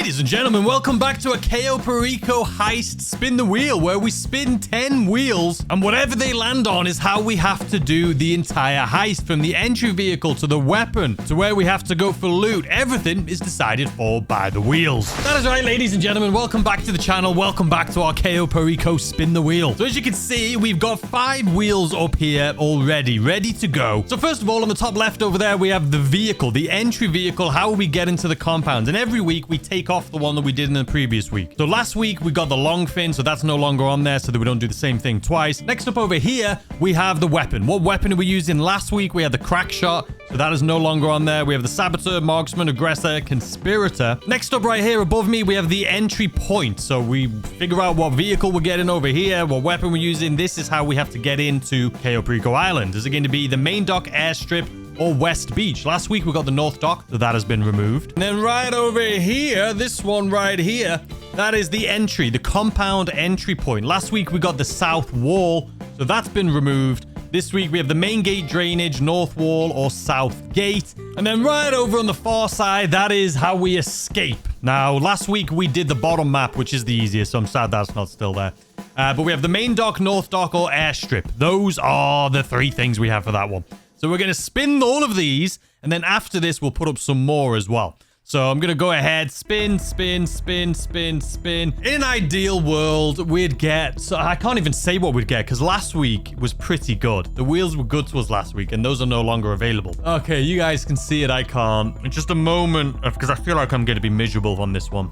Ladies and gentlemen, welcome back to a Perico Heist Spin the Wheel, where we spin 10 wheels, and whatever they land on is how we have to do the entire heist, from the entry vehicle to the weapon to where we have to go for loot. Everything is decided for by the wheels. That is right, ladies and gentlemen, welcome back to the channel. Welcome back to our Perico Spin the Wheel. So as you can see, we've got 5 wheels up here already, ready to go. So first of all, on the top left over there, we have the vehicle, the entry vehicle, how we get into the compound. And every week we take off the one that we did in the previous week. So last week we got the long fin, so that's no longer on there so that we don't do the same thing twice. Next up over here, we have the weapon. What weapon did we use in last week? We had the crack shot, so that is no longer on there. We have the saboteur, marksman, aggressor, conspirator. Next up right here above me, we have the entry point. So we figure out what vehicle we're getting over here, what weapon we're using. This is how we have to get into Perico Island. Is it going to be the main dock, airstrip, or West Beach? Last week we got the North Dock, so that has been removed. And then right over here, this one right here, that is the entry, the compound entry point. Last week we got the South Wall, so that's been removed. This week we have the main gate drainage, North Wall, or South Gate. And then right over on the far side, that is how we escape. Now, last week we did the bottom map, which is the easiest, so I'm sad that's not still there. But we have the main dock, North Dock, or airstrip. Those are the 3 things we have for that one. So we're going to spin all of these, and then after this, we'll put up some more as well. So I'm going to go ahead, spin, spin, spin, spin, spin. In an ideal world, we'd get... So I can't even say what we'd get, because last week was pretty good. The wheels were good to us last week, and those are no longer available. Okay, you guys can see it. I can't. In just a moment, because I feel like I'm going to be miserable on this one.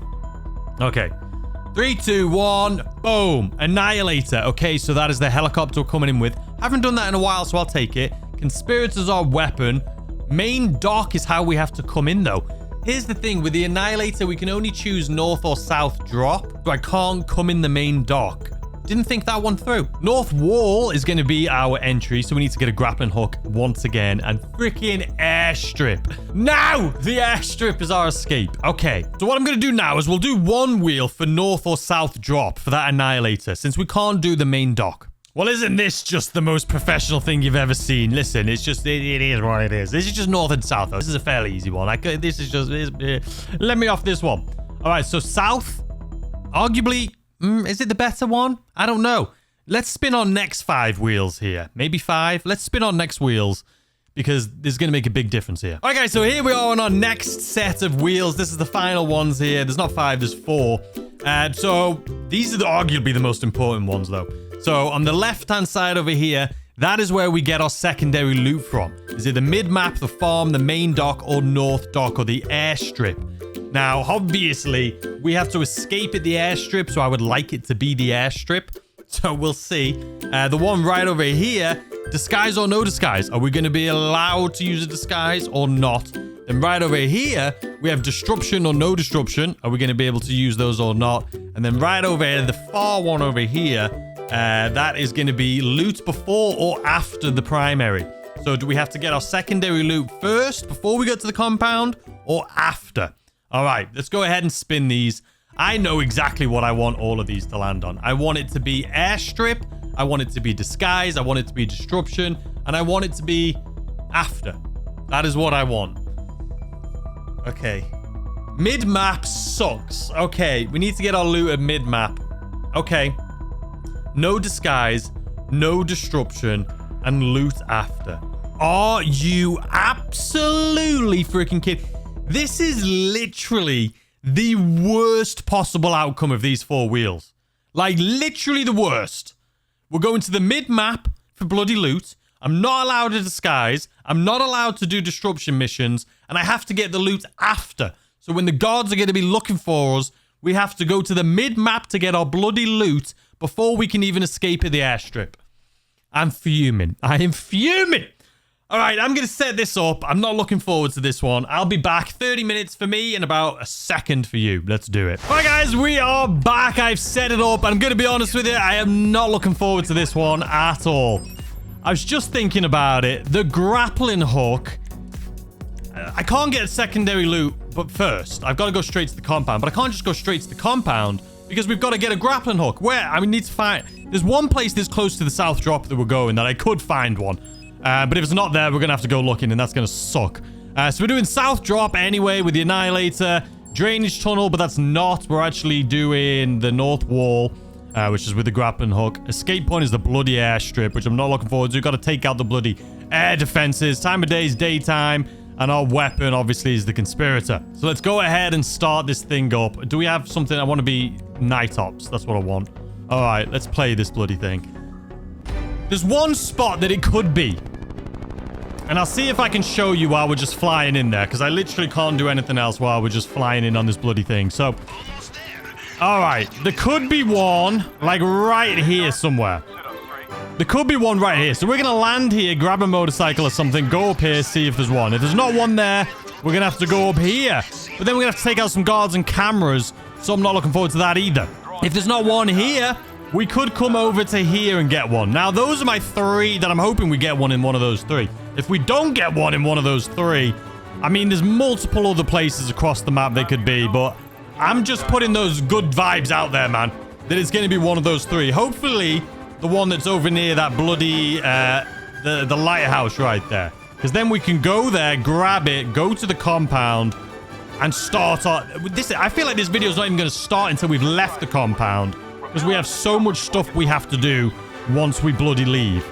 Okay. 3, 2, 1, boom. Annihilator. Okay, so that is the helicopter we're coming in with. Haven't done that in a while, so I'll take it. Conspirators are weapon. Main dock is how we have to come in, though. Here's the thing. With the Annihilator, we can only choose north or south drop, so I can't come in the main dock. Didn't think that one through. North Wall is going to be our entry, so we need to get a grappling hook once again. And freaking airstrip. Now, the airstrip is our escape. Okay, so what I'm going to do now is we'll do 1 wheel for north or south drop for that Annihilator, since we can't do the main dock. Well, isn't this just the most professional thing you've ever seen? Listen, it's just, it is what it is. This is just north and south, though. This is a fairly easy one. This is just, let me off this one. All right, so south, arguably, is it the better one? I don't know. Let's spin our next 5 wheels here. Maybe 5. Let's spin our next wheels, because this is going to make a big difference here. All right, guys, so here we are on our next set of wheels. This is the final ones here. There's not 5, there's 4. So these are arguably the most important ones, though. So on the left-hand side over here, that is where we get our secondary loot from. Is it the mid-map, the farm, the main dock, or North Dock, or the airstrip? Now, obviously, we have to escape at the airstrip, so I would like it to be the airstrip. So we'll see. The one right over here, disguise or no disguise. Are we going to be allowed to use a disguise or not? Then right over here, we have disruption or no disruption. Are we going to be able to use those or not? And then right over here, the far one over here, that is going to be loot before or after the primary. So do we have to get our secondary loot first before we get to the compound, or after? All right, let's go ahead and spin these. I know exactly what I want all of these to land on. I want it to be airstrip. I want it to be disguise. I want it to be disruption. And I want it to be after. That is what I want. Okay. Mid-map sucks. Okay, we need to get our loot at mid-map. Okay. No disguise, no disruption, and loot after. Are you absolutely freaking kidding? This is literally the worst possible outcome of these 4 wheels. Like, literally the worst. We're going to the mid-map for bloody loot. I'm not allowed to disguise. I'm not allowed to do disruption missions. And I have to get the loot after. So when the guards are going to be looking for us, we have to go to the mid-map to get our bloody loot before we can even escape at the airstrip. I'm fuming. I am fuming. All right, I'm going to set this up. I'm not looking forward to this one. I'll be back. 30 minutes for me and about a second for you. Let's do it. All right, guys, we are back. I've set it up. I'm going to be honest with you. I am not looking forward to this one at all. I was just thinking about it. The grappling hook. I can't get secondary loot, but first, I've got to go straight to the compound. But I can't just go straight to the compound, because we've got to get a grappling hook. Where? I need to find... There's one place this close to the south drop that we're going that I could find one. But if it's not there, we're going to have to go looking, and that's going to suck. So we're doing south drop anyway with the Annihilator. drainage tunnel, but that's not. We're actually doing the north wall, which is with the grappling hook. Escape point is the bloody airstrip, which I'm not looking forward to. We've got to take out the bloody air defenses. Time of day is daytime, and our weapon, obviously, is the conspirator. So let's go ahead and start this thing up. Do we have something? I want to be night ops. That's what I want. All right, let's play this bloody thing. There's one spot that it could be. And I'll see if I can show you while we're just flying in there, because I literally can't do anything else while we're just flying in on this bloody thing. So, all right. There could be one, like, right here somewhere. There could be one right here. So we're going to land here, grab a motorcycle or something, go up here, see if there's one. If there's not one there, we're going to have to go up here. But then we're going to have to take out some guards and cameras, so I'm not looking forward to that either. If there's not one here, we could come over to here and get one. Now, those are my 3 that I'm hoping we get one in one of those 3. If we don't get one in one of those 3, I mean, there's multiple other places across the map they could be, but I'm just putting those good vibes out there, man, that it's going to be one of those 3. Hopefully, the one that's over near that bloody, the lighthouse right there. Because then we can go there, grab it, go to the compound, and start on... I feel like this video is not even going to start until we've left the compound. Because we have so much stuff we have to do once we bloody leave.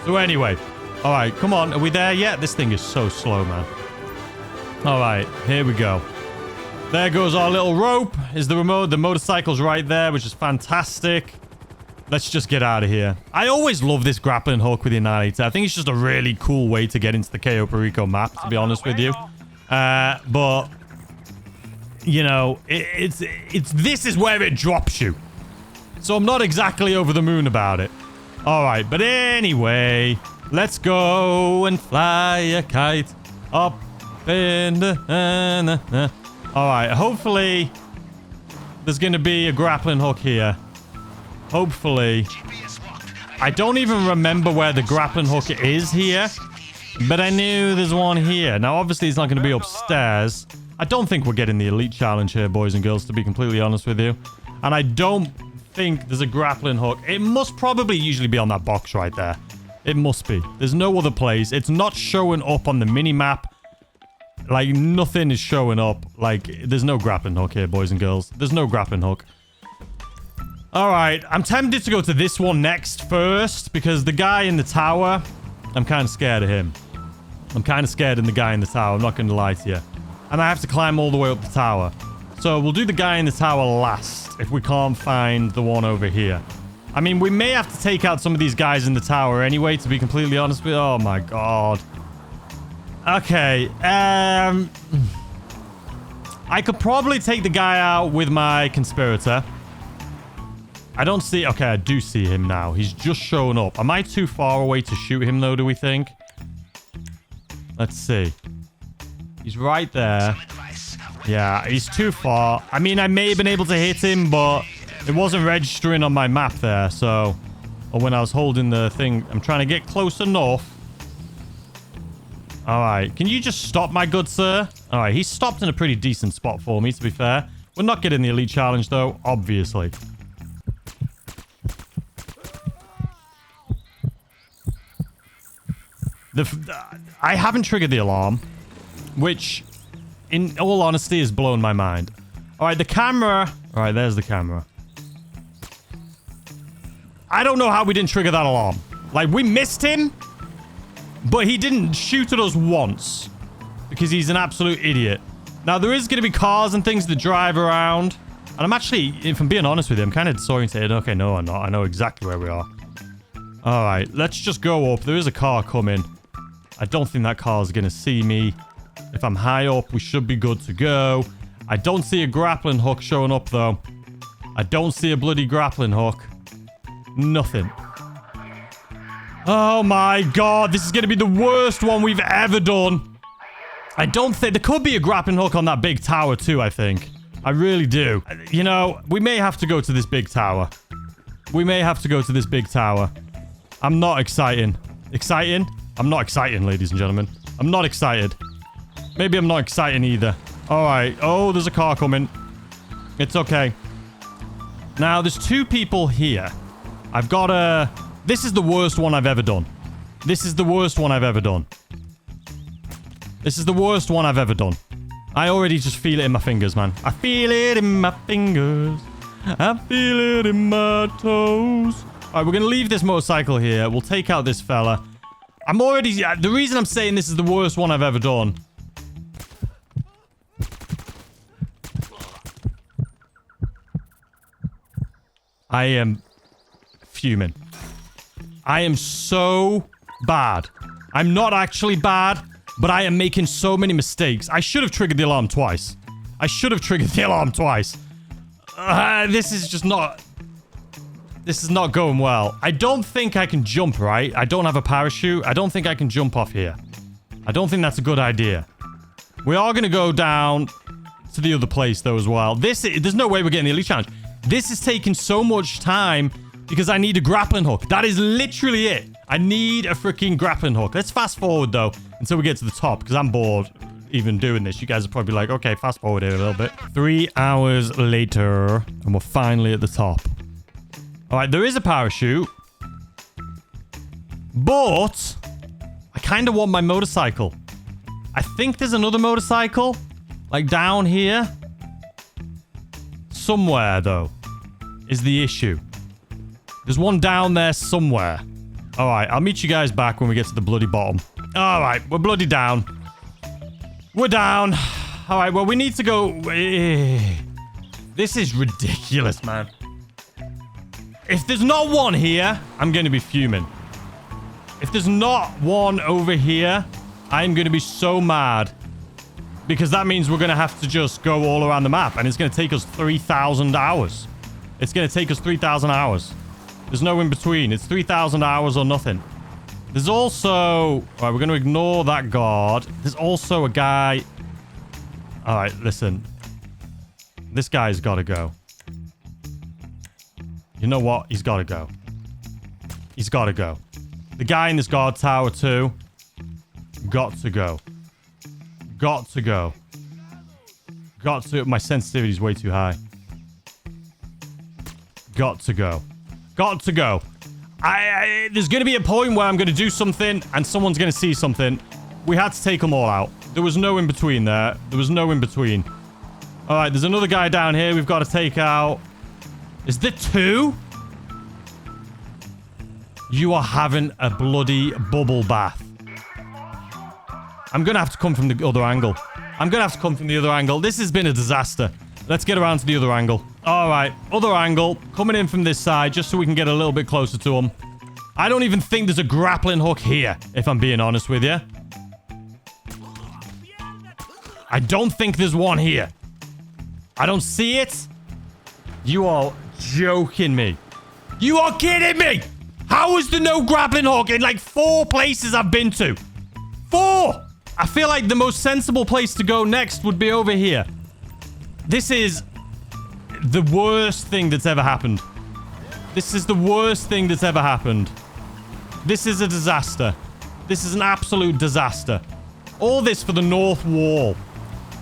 So anyway. All right, come on. Are we there yet? This thing is so slow, man. All right, here we go. There goes our little rope. Is the remote. The motorcycle's right there, which is fantastic. Let's just get out of here. I always love this grappling hook with the Annihilator. I think it's just a really cool way to get into the Cayo Perico map, to be honest with you. But, you know, this is where it drops you. So I'm not exactly over the moon about it. All right, but anyway, let's go and fly a kite up in the... All right, hopefully there's going to be a grappling hook here. Hopefully. I don't even remember where the grappling hook is here, but I knew there's one here. Now, obviously, it's not going to be upstairs. I don't think we're getting the elite challenge here, boys and girls, to be completely honest with you. And I don't think there's a grappling hook. It must probably usually be on that box right there. It must be. There's no other place. It's not showing up on the mini-map. Like, nothing is showing up. Like, there's no grappling hook here, boys and girls. There's no grappling hook. All right. I'm tempted to go to this one next first, because the guy in the tower, I'm kind of scared of him. I'm kind of scared of the guy in the tower. I'm not going to lie to you. And I have to climb all the way up the tower. So we'll do the guy in the tower last if we can't find the one over here. I mean, we may have to take out some of these guys in the tower anyway, to be completely honest with you. Oh, my God. Okay. I could probably take the guy out with my conspirator. I don't see... Okay, I do see him now. He's just showing up. Am I too far away to shoot him, though, do we think? Let's see. He's right there. Yeah, he's too far. I mean, I may have been able to hit him, but it wasn't registering on my map there, so... Or when I was holding the thing. I'm trying to get close enough. Alright, can you just stop, my good sir? Alright, he's stopped in a pretty decent spot for me, to be fair. We're not getting the elite challenge, though, obviously. I haven't triggered the alarm, which... in all honesty, has blown my mind. All right, the camera. All right, there's the camera. I don't know how we didn't trigger that alarm. Like, we missed him, but he didn't shoot at us once because he's an absolute idiot. Now, there is going to be cars and things to drive around. And I'm actually, if I'm being honest with you, I'm kind of disoriented. Okay, no, I'm not. I know exactly where we are. All right, let's just go up. There is a car coming. I don't think that car is going to see me. If I'm high up, we should be good to go. I don't see a grappling hook showing up, though. I don't see a bloody grappling hook. Nothing. Oh, my God. This is going to be the worst one we've ever done. I don't think... There could be a grappling hook on that big tower, too, I think. I really do. You know, we may have to go to this big tower. We may have to go to this big tower. I'm not exciting. Exciting? I'm not exciting, ladies and gentlemen. I'm not excited. Maybe I'm not exciting either. All right. Oh, there's a car coming. It's okay. Now, there's 2 people here. I've got a... This is the worst one I've ever done. This is the worst one I've ever done. This is the worst one I've ever done. I already just feel it in my fingers, man. I feel it in my fingers. I feel it in my toes. All right, we're going to leave this motorcycle here. We'll take out this fella. I'm already... The reason I'm saying this is the worst one I've ever done. I am fuming. I am so bad. I'm not actually bad, but I am making so many mistakes. I should have triggered the alarm twice. This is just not... This is not going well. I don't think I can jump, right? I don't have a parachute. I don't think I can jump off here. I don't think that's a good idea. We are going to go down to the other place, though, as well. There's no way we're getting the Elite Challenge. This is taking so much time because I need a grappling hook. That is literally it. I need a freaking grappling hook. Let's fast forward, though, until we get to the top, because I'm bored even doing this. You guys are probably like, okay, fast forward here a little bit. 3 hours later, and we're finally at the top. All right, there is a parachute. But I kind of want my motorcycle. I think there's another motorcycle, like down here. Somewhere, though, is the issue. There's one down there somewhere. All right, I'll meet you guys back when we get to the bloody bottom. All right, we're bloody down. We're down. All right, well, we need to go... This is ridiculous, man. If there's not one here, I'm going to be fuming. If there's not one over here, I'm going to be so mad. Because that means we're going to have to just go all around the map. And it's going to take us 3,000 hours. It's going to take us 3,000 hours. There's no in between. It's 3,000 hours or nothing. There's also... All right, we're going to ignore that guard. There's also a guy... All right, listen. This guy's got to go. You know what? He's got to go. He's got to go. The guy in this guard tower, too. Got to go. Got to go. Got to... My sensitivity is way too high. Got to go. Got to go. There's going to be a point where I'm going to do something and someone's going to see something. We had to take them all out. There was no in between there. There was no in between. All right, there's another guy down here we've got to take out. Is there 2? You are having a bloody bubble bath. I'm going to have to come from the other angle. This has been a disaster. Let's get around to the other angle. All right, other angle. Coming in from this side just so we can get a little bit closer to him. I don't even think there's a grappling hook here, if I'm being honest with you. I don't think there's one here. I don't see it. You are joking me. You are kidding me. How is there no grappling hook in like 4 places I've been to? 4! I feel like the most sensible place to go next would be over here. This is the worst thing that's ever happened. This is the worst thing that's ever happened. This is a disaster. This is an absolute disaster. All this for the North Wall.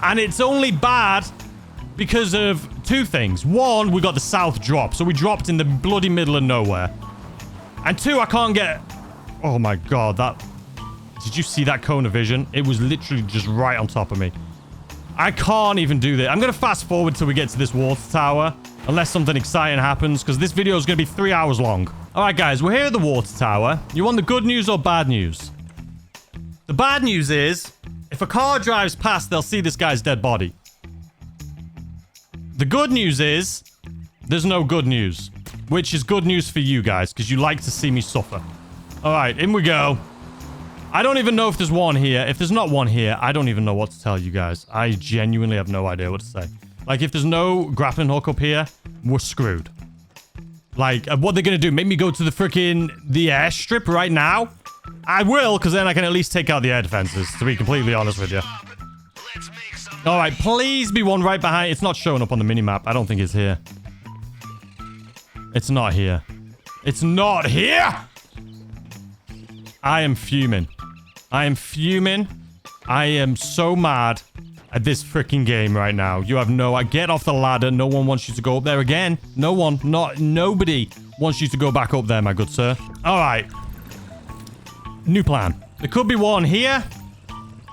And it's only bad because of 2 things. 1, we got the South drop. So we dropped in the bloody middle of nowhere. And 2, I can't get... Oh my god, that... Did you see that cone of vision? It was literally just right on top of me. I can't even do this. I'm going to fast forward till we get to this water tower. Unless something exciting happens. Because this video is going to be 3 hours long. Alright guys, we're here at the water tower. You want the good news or bad news? The bad news is... If a car drives past, they'll see this guy's dead body. The good news is... There's no good news. Which is good news for you guys. Because you like to see me suffer. Alright, in we go. I don't even know if there's one here. If there's not one here, I don't even know what to tell you guys. I genuinely have no idea what to say. Like, if there's no grappling hook up here, we're screwed. Like, what they're going to do? Make me go to the airstrip right now? I will, because then I can at least take out the air defenses, to be completely honest with you. All right, please be one right behind. It's not showing up on the minimap. I don't think it's here. It's not here. It's not here! I am fuming. I am fuming. I am so mad at this freaking game right now. You have no... Get off the ladder. No one wants you to go up there again. No one. Nobody wants you to go back up there, my good sir. All right. New plan. There could be one here.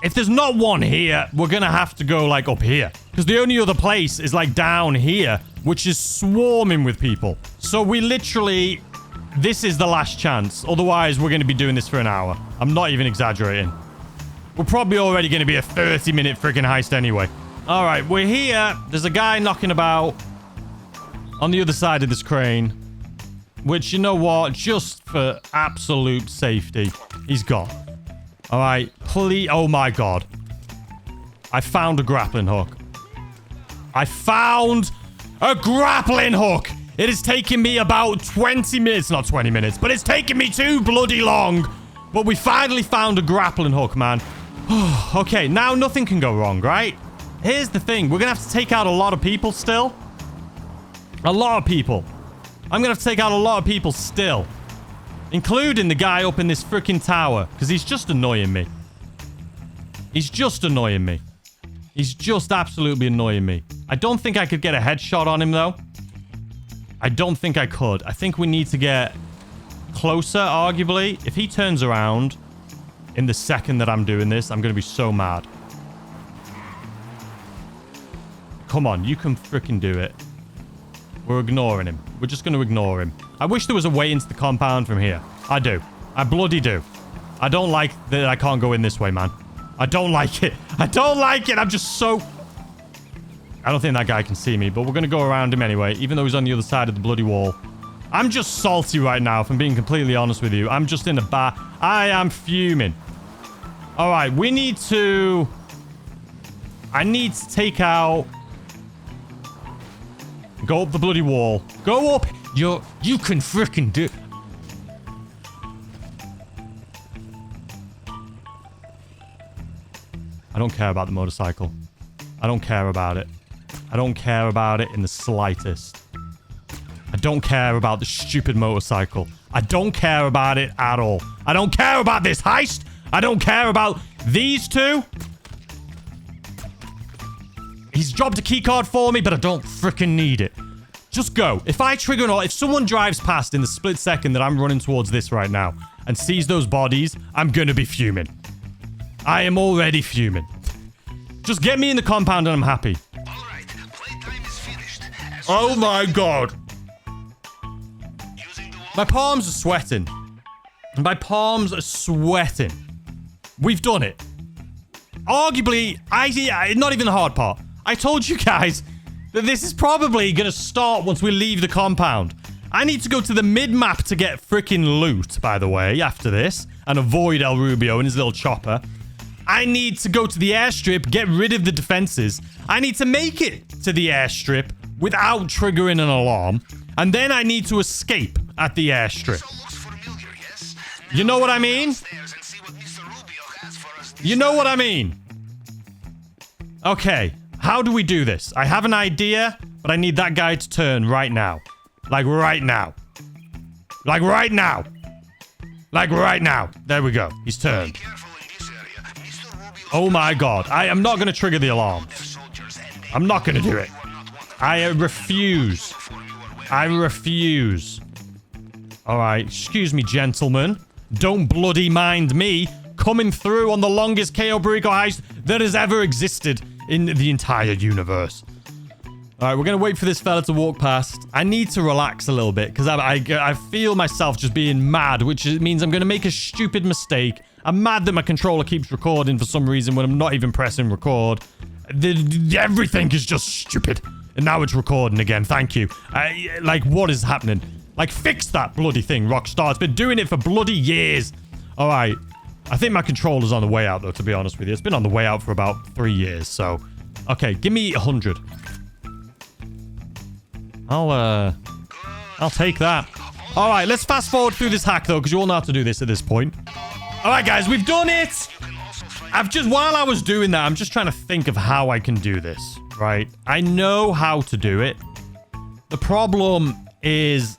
If there's not one here, we're gonna have to go, like, up here. Because the only other place is, like, down here, which is swarming with people. So we literally... This is the last chance. Otherwise, we're gonna be doing this for an hour. I'm not even exaggerating. We're probably already gonna be a 30-minute freaking heist anyway. All right, we're here. There's a guy knocking about on the other side of this crane. Which, you know what? Just for absolute safety, he's gone. All right, please. Oh my God. I found a grappling hook. I found a grappling hook. It has taken me about 20 minutes. Not 20 minutes, but it's taken me too bloody long. But we finally found a grappling hook, man. Okay, now nothing can go wrong, right? Here's the thing. We're going to have to take out a lot of people still. A lot of people. I'm going to have to take out a lot of people still. Including the guy up in this freaking tower. Because he's just annoying me. He's just annoying me. He's just absolutely annoying me. I don't think I could get a headshot on him, though. I don't think I could. I think we need to get closer, arguably. If he turns around in the second that I'm doing this, I'm going to be so mad. Come on, you can freaking do it. We're ignoring him. We're just going to ignore him. I wish there was a way into the compound from here. I do. I bloody do. I don't like that I can't go in this way, man. I don't like it. I don't like it. I'm just so... I don't think that guy can see me, but we're going to go around him anyway, even though he's on the other side of the bloody wall. I'm just salty right now, if I'm being completely honest with you. I'm just in a bar. I am fuming. All right, we need to... I need to take out... Go up the bloody wall. Go up. You can freaking do... I don't care about the motorcycle. I don't care about it. I don't care about it in the slightest. I don't care about the stupid motorcycle. I don't care about it at all. I don't care about this heist. I don't care about these two. He's dropped a keycard for me, but I don't freaking need it. Just go. If I trigger or if someone drives past in the split second that I'm running towards this right now and sees those bodies, I'm going to be fuming. I am already fuming. Just get me in the compound and I'm happy. Oh my God. My palms are sweating. My palms are sweating. We've done it. Arguably, not even the hard part. I told you guys that this is probably going to start once we leave the compound. I need to go to the mid-map to get freaking loot, by the way, after this. And avoid El Rubio and his little chopper. I need to go to the airstrip, get rid of the defenses. I need to make it to the airstrip without triggering an alarm. And then I need to escape at the airstrip. You know what I mean? You know what I mean? Okay, how do we do this? I have an idea, but I need that guy to turn right now. Like right now. Like right now. Like right now. There we go. He's turned. Oh my God. I am not going to trigger the alarm. I'm not going to do it. I refuse. I refuse. All right. Excuse me, gentlemen. Don't bloody mind me coming through on the longest Cayo Perico heist that has ever existed in the entire universe. All right, we're going to wait for this fella to walk past. I need to relax a little bit because I feel myself just being mad, which means I'm going to make a stupid mistake. I'm mad that my controller keeps recording for some reason when I'm not even pressing record. Everything is just stupid. And now it's recording again. Thank you. Like, what is happening? Like, fix that bloody thing, Rockstar. It's been doing it for bloody years. All right. I think my controller's on the way out, though, to be honest with you. It's been on the way out for about 3 years, so... Okay, give me 100. I'll take that. All right, let's fast forward through this hack, though, because you all know how to do this at this point. All right, guys, we've done it. While I was doing that, I'm just trying to think of how I can do this, right? I know how to do it. The problem is,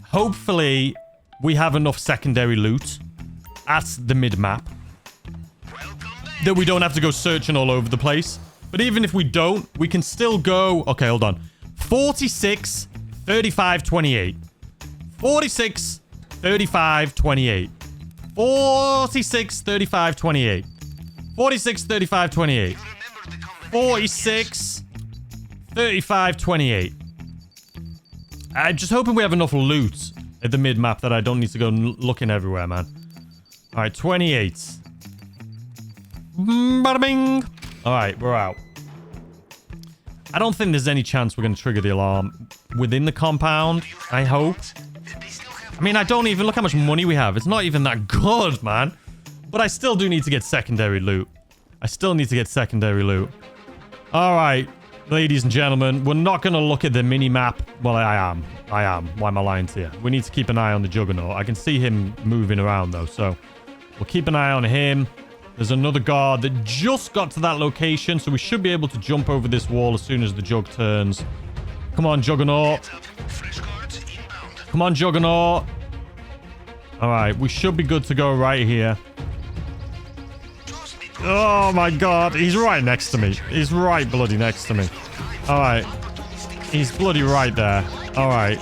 hopefully, we have enough secondary loot at the mid-map that we don't have to go searching all over the place. But even if we don't, we can still go... Okay, hold on. 46, 35, 28. 46, 35, 28. 46, 35, 28. 46, 35, 28. 46, 35, 28. I'm just hoping we have enough loot at the mid-map that I don't need to go looking everywhere, man. All right, 28. Bada bing. All right, we're out. I don't think there's any chance we're going to trigger the alarm within the compound, I hope. I mean, I don't even... Look how much money we have. It's not even that good, man. But I still do need to get secondary loot. I still need to get secondary loot. All right, ladies and gentlemen. We're not going to look at the mini-map. Well, I am. Why am I lying to you? We need to keep an eye on the Juggernaut. I can see him moving around, though. So we'll keep an eye on him. There's another guard that just got to that location. So we should be able to jump over this wall as soon as the Jug turns. Come on, Juggernaut. Come on, Juggernaut. All right, we should be good to go right here. Oh, my God. He's right next to me. He's right bloody next to me. All right. He's bloody right there. All right.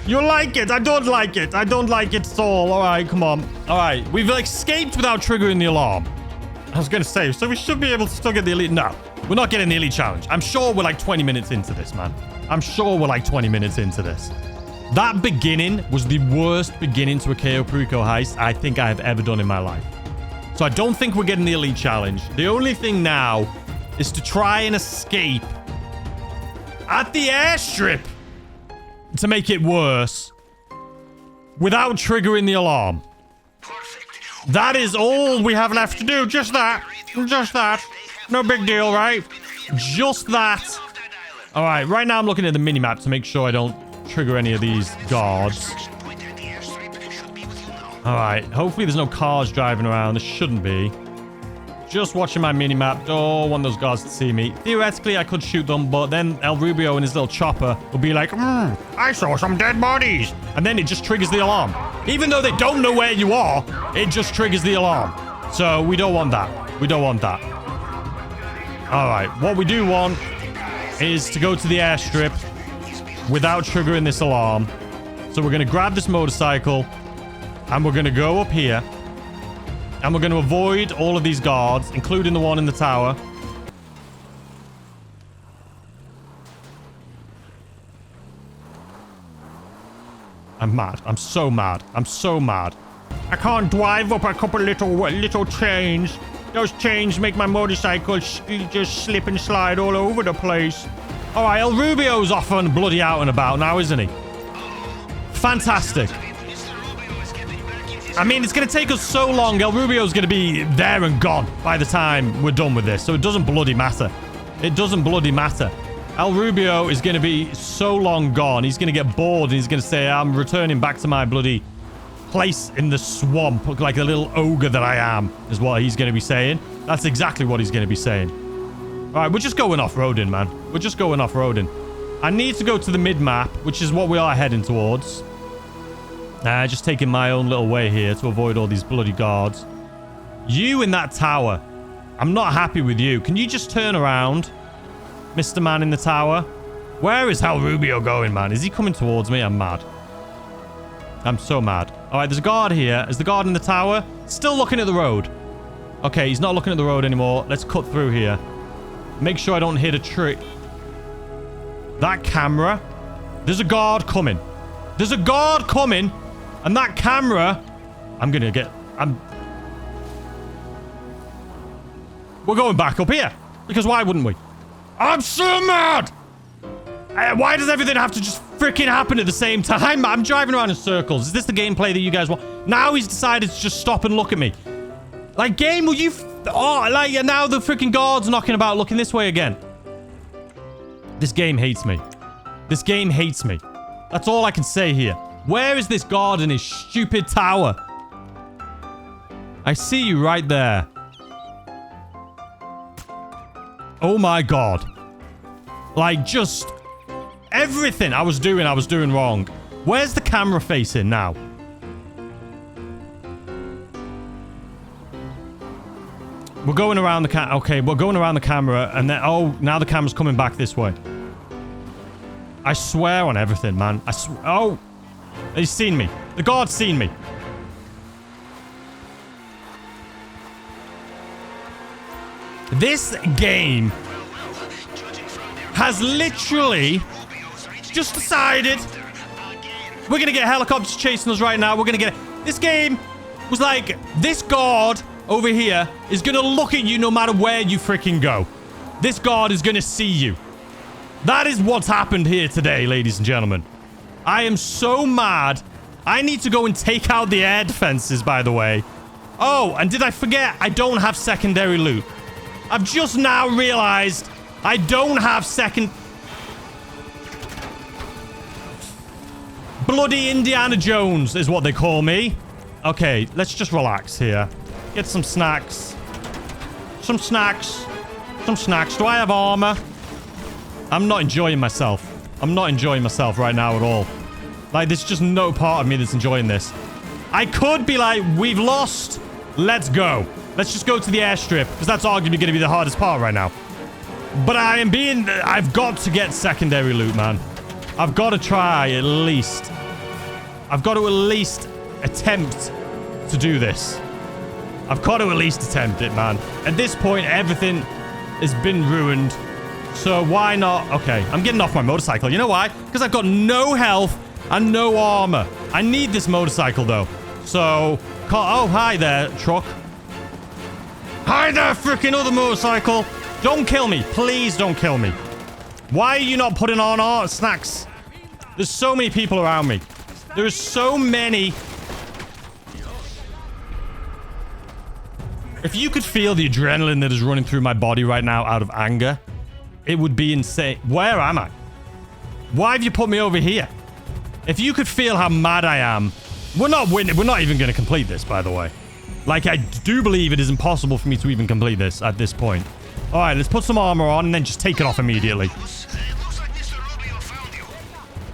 You like it? I don't like it. I don't like it at all. All right, come on. All right. We've escaped without triggering the alarm. I was going to say, so we should be able to still get the elite. No, we're not getting the elite challenge. I'm sure we're like 20 minutes into this, man. I'm sure we're like 20 minutes into this. That beginning was the worst beginning to a Cayo Perico heist I think I have ever done in my life. So I don't think we're getting the elite challenge. The only thing now is to try and escape at the airstrip to make it worse without triggering the alarm. That is all we have left to do. Just that. Just that. No big deal, right? Just that. All right. Right now I'm looking at the minimap to make sure I don't trigger any of these guards. All right. Hopefully there's no cars driving around. There shouldn't be. Just watching my minimap. Don't want those guards to see me. Theoretically, I could shoot them, but then El Rubio and his little chopper will be like, I saw some dead bodies. And then it just triggers the alarm. Even though they don't know where you are, it just triggers the alarm. So we don't want that. We don't want that. All right. What we do want is to go to the airstrip without triggering this alarm. So we're going to grab this motorcycle and we're going to go up here. And we're going to avoid all of these guards, including the one in the tower. I'm mad. I'm so mad. I'm so mad. I can't drive up a couple little chains. Those chains make my motorcycle just slip and slide all over the place. All right, El Rubio's off and bloody out and about now, isn't he? Fantastic. I mean, it's going to take us so long. El Rubio's going to be there and gone by the time we're done with this. So it doesn't bloody matter. It doesn't bloody matter. El Rubio is going to be so long gone. He's going to get bored and he's going to say, I'm returning back to my bloody place in the swamp like a little ogre that I am, is what he's going to be saying. That's exactly what he's going to be saying. All right, we're just going off-roading, man. We're just going off-roading. I need to go to the mid-map, which is what we are heading towards. Just taking my own little way here to avoid all these bloody guards. You in that tower. I'm not happy with you. Can you just turn around, Mr. Man in the tower? Where is El Rubio going, man? Is he coming towards me? I'm mad. I'm so mad. All right, there's a guard here. Is the guard in the tower? Still looking at the road. Okay, he's not looking at the road anymore. Let's cut through here. Make sure I don't hit a tree. That camera. There's a guard coming. There's a guard coming. And that camera, we're going back up here. Because why wouldn't we? I'm so mad. Why does everything have to just freaking happen at the same time? I'm driving around in circles. Is this the gameplay that you guys want? Now he's decided to just stop and look at me. Like, game, will you... and now the freaking guard's knocking about looking this way again. This game hates me. This game hates me. That's all I can say here. Where is this guard in his stupid tower? I see you right there. Oh my God. Like, just everything I was doing wrong. Where's the camera facing now? We're going around the okay, we're going around the camera and then, oh, now the camera's coming back this way. I swear on everything, man. Oh, he's seen me. The guard's seen me. This game has literally just decided we're gonna get helicopters chasing us right now. We're gonna get it. This game was like, this guard over here is gonna look at you no matter where you freaking go. This guard is gonna see you. That is what's happened here today, ladies and gentlemen. I am so mad. I need to go and take out the air defenses, by the way. Oh, and did I forget? I don't have secondary loot. I've just now realized I don't have Bloody Indiana Jones is what they call me. Okay, let's just relax here. Get some snacks. Some snacks. Some snacks. Do I have armor? I'm not enjoying myself. I'm not enjoying myself right now at all. Like, there's just no part of me that's enjoying this. I could be like, we've lost. Let's go. Let's just go to the airstrip, because that's arguably going to be the hardest part right now. But I've got to get secondary loot, man. I've got to try at least. I've got to at least attempt to do this. I've got to at least attempt it, man. At this point, everything has been ruined. So why not? Okay, I'm getting off my motorcycle. You know why? Because I've got no health and no armor. I need this motorcycle, though. So, oh, hi there, truck. Hi there, freaking other motorcycle. Don't kill me. Please don't kill me. Why are you not putting on our snacks? There's so many people around me. There's so many. If you could feel the adrenaline that is running through my body right now out of anger, it would be insane. Where am I? Why have you put me over here? If you could feel how mad I am. We're not winning. We're not even going to complete this, by the way. Like, I do believe it is impossible for me to even complete this at this point. All right, let's put some armor on and then just take it off immediately.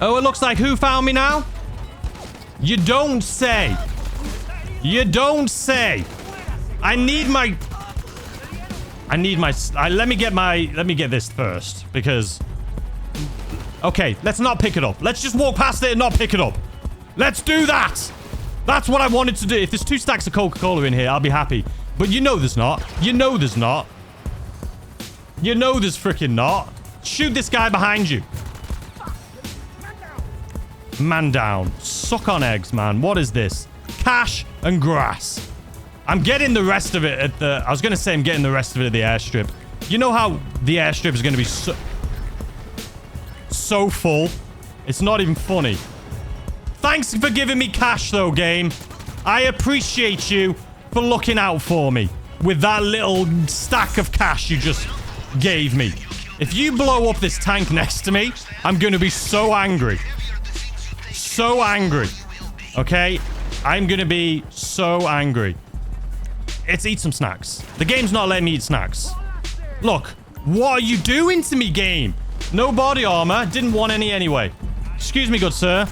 Oh, it looks like who found me now? You don't say. You don't say. Let me get this first, because... Okay, let's not pick it up. Let's just walk past it and not pick it up. Let's do that. That's what I wanted to do. If there's 2 stacks of Coca-Cola in here, I'll be happy. But you know there's not. You know there's not. You know there's freaking not. Shoot this guy behind you. Man down. Suck on eggs, man. What is this? Cash and grass. I'm getting the rest of it at the... I was going to say I'm getting the rest of it at the airstrip. You know how the airstrip is going to be so full? It's not even funny. Thanks for giving me cash, though, game. I appreciate you for looking out for me with that little stack of cash you just gave me. If you blow up this tank next to me, I'm going to be so angry. So angry. Okay? I'm going to be so angry. Let's eat some snacks. The game's not letting me eat snacks. Look. What are you doing to me, game? No body armor. Didn't want any anyway. Excuse me, good sir.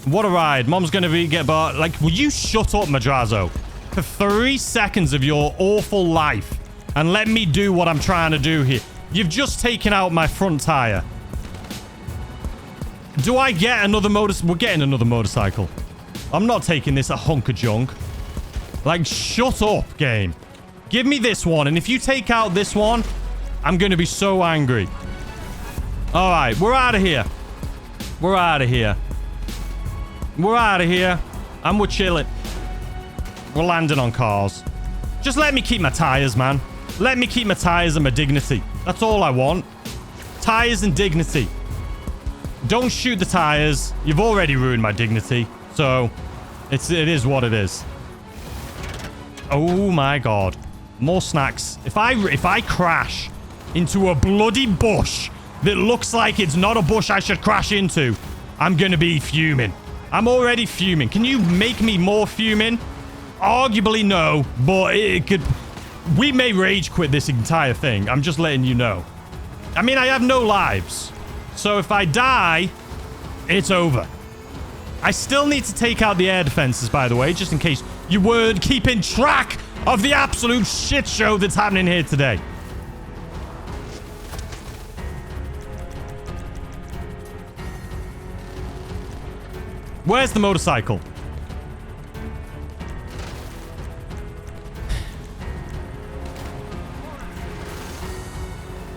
What a ride. Mom's gonna get bar. Like, will you shut up, Madrazo? For 3 seconds of your awful life. And let me do what I'm trying to do here. You've just taken out my front tire. Do I get another motorcycle? We're getting another motorcycle. I'm not taking this a hunk of junk. Like, shut up, game. Give me this one. And if you take out this one, I'm gonna be so angry. Alright, we're out of here. We're out of here. We're out of here. And we're chilling. We're landing on cars. Just let me keep my tires, man. Let me keep my tires and my dignity. That's all I want. Tires and dignity. Don't shoot the tires. You've already ruined my dignity. So, it is what it is. Oh my god. More snacks. If I crash into a bloody bush that looks like it's not a bush I should crash into, I'm gonna be fuming. I'm already fuming. Can you make me more fuming? Arguably no, but it could... We may rage quit this entire thing. I'm just letting you know. I mean, I have no lives. So if I die, it's over. I still need to take out the air defenses, by the way, just in case you weren't keeping track of the absolute shit show that's happening here today. Where's the motorcycle?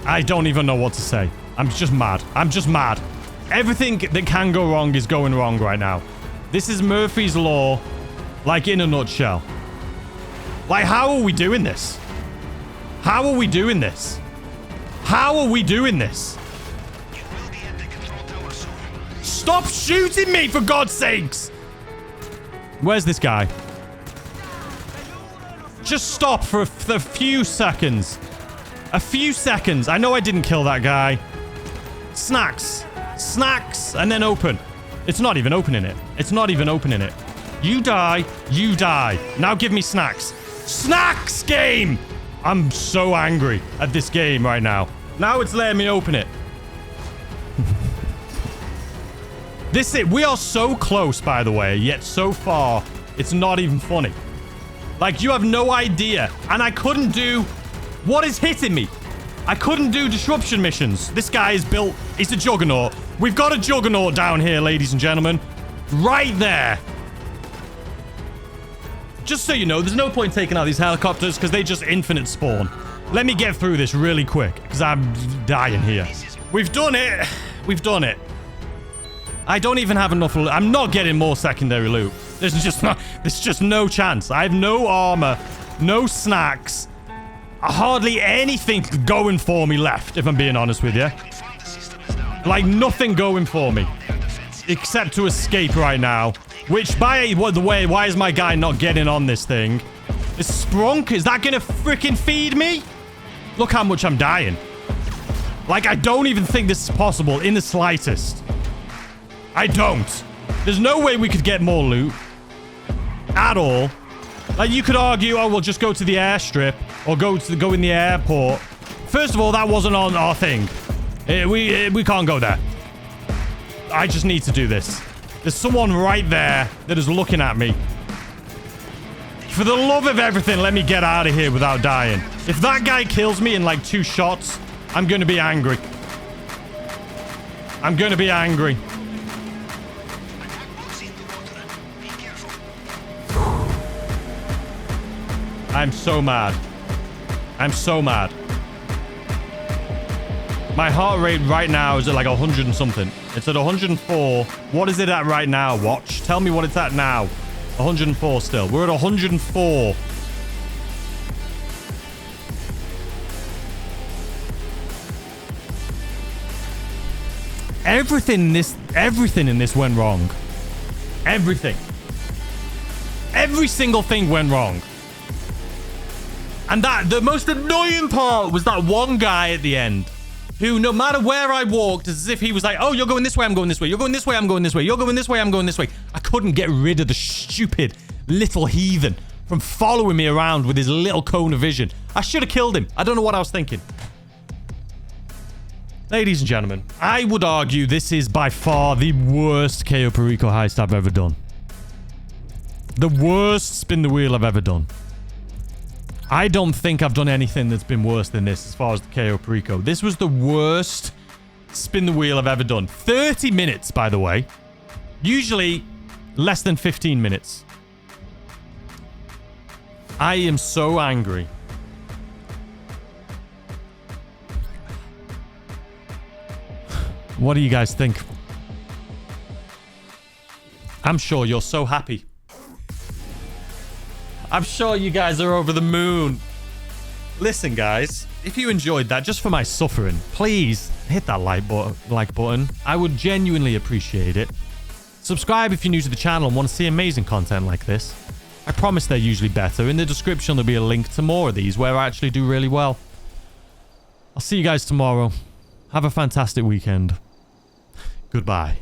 I don't even know what to say. I'm just mad. I'm just mad. Everything that can go wrong is going wrong right now. This is Murphy's Law, like in a nutshell. Like, how are we doing this? How are we doing this? How are we doing this? Stop shooting me, for God's sakes! Where's this guy? Just stop for a few seconds. A few seconds. I know I didn't kill that guy. Snacks. Snacks, and then open. It's not even opening it. It's not even opening it. You die. You die. Now give me snacks. Snacks game! I'm so angry at this game right now. Now it's letting me open it. We are so close, by the way, yet so far, it's not even funny. Like, you have no idea. And I couldn't do... What is hitting me? I couldn't do disruption missions. This guy is built... He's a juggernaut. We've got a juggernaut down here, ladies and gentlemen. Right there. Just so you know, there's no point taking out these helicopters because they just infinite spawn. Let me get through this really quick because I'm dying here. We've done it. We've done it. I don't even have enough... I'm not getting more secondary loot. There's just no chance. I have no armor, no snacks, hardly anything going for me left, if I'm being honest with you. Like, nothing going for me. Except to escape right now. Which, by the way, why is my guy not getting on this thing? Is Sprunk, is that gonna freaking feed me? Look how much I'm dying. Like, I don't even think this is possible in the slightest. I don't. There's no way we could get more loot. At all. Like, you could argue, oh, we'll just go to the airstrip. Or go in the airport. First of all, that wasn't on our thing. We can't go there. I just need to do this. There's someone right there that is looking at me. For the love of everything, let me get out of here without dying. If that guy kills me in like 2 shots, I'm going to be angry. I'm going to be angry. I'm so mad. I'm so mad. My heart rate right now is at like 100 and something. It's at 104. What is it at right now, Watch? Tell me what it's at now. 104 still. We're at 104. Everything in this went wrong. Everything. Every single thing went wrong. And the most annoying part was that one guy at the end who, no matter where I walked, it's as if he was like, oh, you're going this way, I'm going this way. You're going this way, I'm going this way. You're going this way, I'm going this way. I couldn't get rid of the stupid little heathen from following me around with his little cone of vision. I should have killed him. I don't know what I was thinking. Ladies and gentlemen, I would argue this is by far the worst Cayo Perico heist I've ever done. The worst spin the wheel I've ever done. I don't think I've done anything that's been worse than this as far as the Cayo Perico. This was the worst spin the wheel I've ever done. 30 minutes, by the way. Usually less than 15 minutes. I am so angry. What do you guys think? I'm sure you're so happy. I'm sure you guys are over the moon. Listen, guys, if you enjoyed that just for my suffering, please hit that like button. I would genuinely appreciate it. Subscribe if you're new to the channel and want to see amazing content like this. I promise they're usually better. In the description, there'll be a link to more of these where I actually do really well. I'll see you guys tomorrow. Have a fantastic weekend. Goodbye.